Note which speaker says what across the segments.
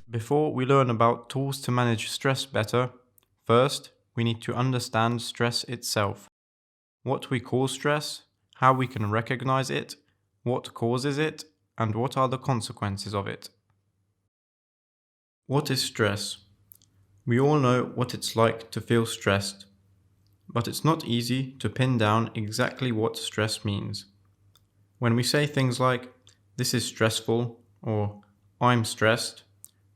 Speaker 1: Before we learn about tools to manage stress better, first we need to understand stress itself. What we call stress, how we can recognize it, what causes it, and what are the consequences of it. What is stress? We all know what it's like to feel stressed, but it's not easy to pin down exactly what stress means. When we say things like, "This is stressful," or "I'm stressed,"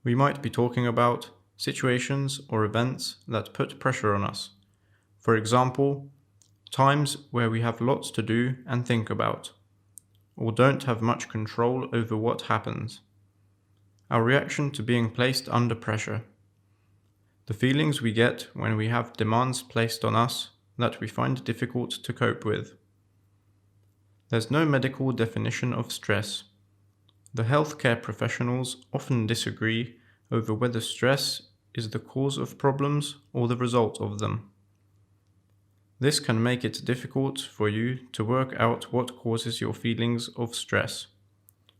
Speaker 1: we might be talking about situations or events that put pressure on us. For example, times where we have lots to do and think about, or don't have much control over what happens. Our reaction to being placed under pressure. The feelings we get when we have demands placed on us that we find difficult to cope with. There's no medical definition of stress. The healthcare professionals often disagree over whether stress is the cause of problems or the result of them. This can make it difficult for you to work out what causes your feelings of stress,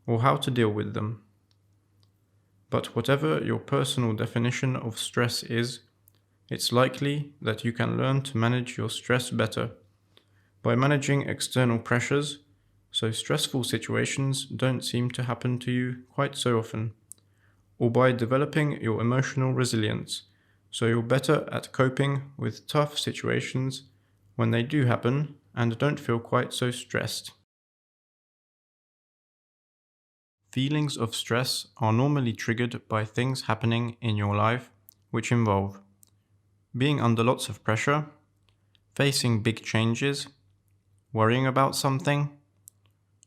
Speaker 1: or how to deal with them. But whatever your personal definition of stress is, it's likely that you can learn to manage your stress better by managing external pressures, so stressful situations don't seem to happen to you quite so often, or by developing your emotional resilience, so you're better at coping with tough situations when they do happen and don't feel quite so stressed. Feelings of stress are normally triggered by things happening in your life which involve being under lots of pressure, facing big changes, worrying about something,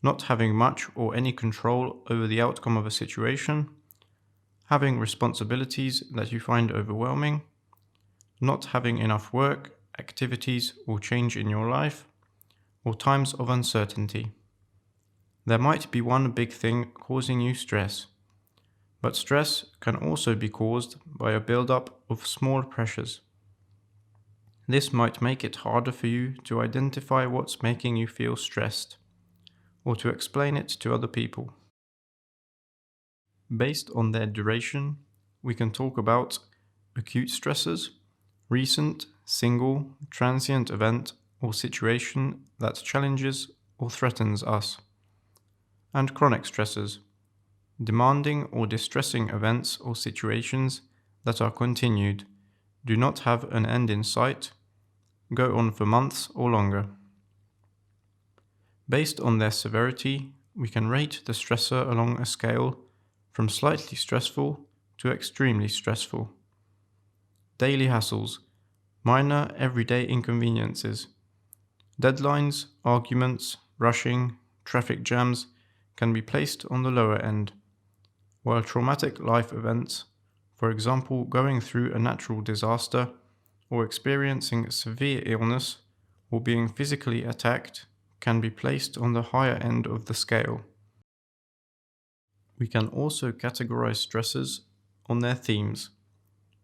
Speaker 1: not having much or any control over the outcome of a situation, having responsibilities that you find overwhelming, not having enough work, activities, or change in your life, or times of uncertainty. There might be one big thing causing you stress, but stress can also be caused by a build-up of small pressures. This might make it harder for you to identify what's making you feel stressed, or to explain it to other people. Based on their duration, we can talk about acute stresses, recent, single, transient event or situation that challenges or threatens us, and chronic stresses, demanding or distressing events or situations that are continued, do not have an end in sight, go on for months or longer. Based on their severity, we can rate the stressor along a scale from slightly stressful to extremely stressful. Daily hassles, minor everyday inconveniences, deadlines, arguments, rushing, traffic jams can be placed on the lower end, while traumatic life events, for example going through a natural disaster or experiencing severe illness or being physically attacked, can be placed on the higher end of the scale. We can also categorize stresses on their themes,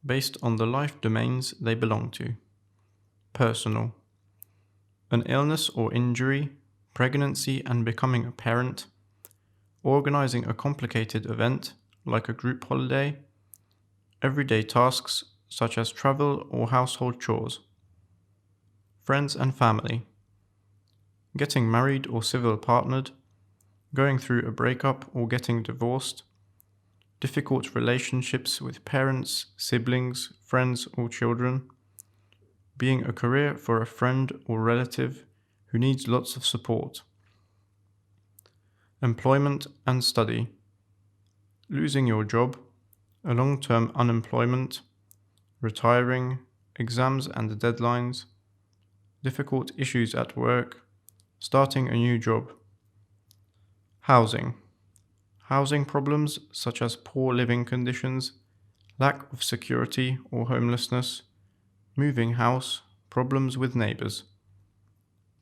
Speaker 1: based on the life domains they belong to. Personal. An illness or injury, pregnancy and becoming a parent, organizing a complicated event like a group holiday, everyday tasks such as travel or household chores. Friends and family. Getting married or civil partnered, going through a breakup or getting divorced, difficult relationships with parents, siblings, friends or children, being a career for a friend or relative who needs lots of support. Employment and study. Losing your job, a long-term unemployment, retiring, exams and deadlines, difficult issues at work, starting a new job. Housing. Housing problems such as poor living conditions, lack of security or homelessness, moving house, problems with neighbors.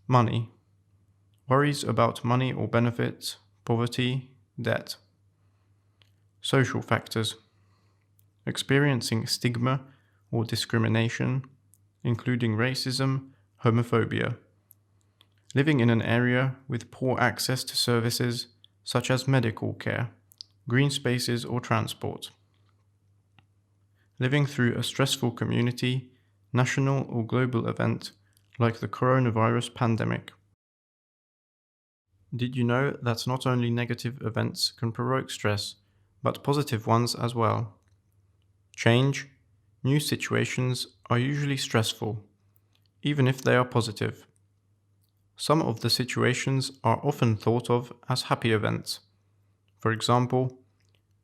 Speaker 1: Money. Worries about money or benefits, poverty, debt. Social factors. Experiencing stigma or discrimination, including racism, homophobia. Living in an area with poor access to services such as medical care, green spaces or transport. Living through a stressful community, national or global event like the coronavirus pandemic. Did you know that not only negative events can provoke stress, but positive ones as well? Change, new situations are usually stressful, even if they are positive. Some of the situations are often thought of as happy events. For example,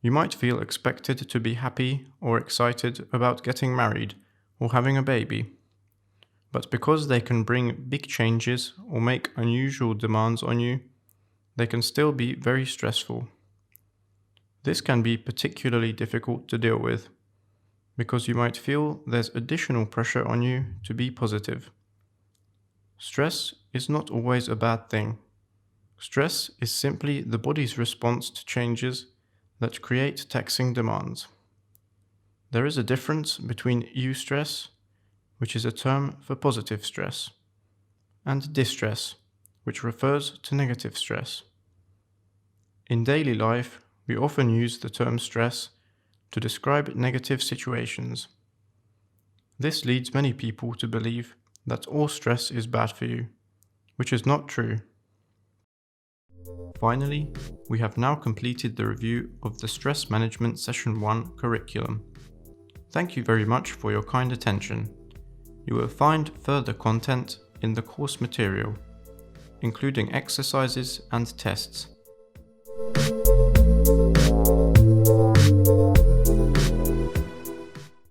Speaker 1: you might feel expected to be happy or excited about getting married or having a baby. But because they can bring big changes or make unusual demands on you, they can still be very stressful. This can be particularly difficult to deal with, because you might feel there's additional pressure on you to be positive. Stress is not always a bad thing. Stress is simply the body's response to changes that create taxing demands. There is a difference between eustress, which is a term for positive stress, and distress, which refers to negative stress. In daily life, we often use the term stress to describe negative situations. This leads many people to believe that all stress is bad for you, which is not true. Finally, we have now completed the review of the Stress Management Session 1 curriculum. Thank you very much for your kind attention. You will find further content in the course material, including exercises and tests,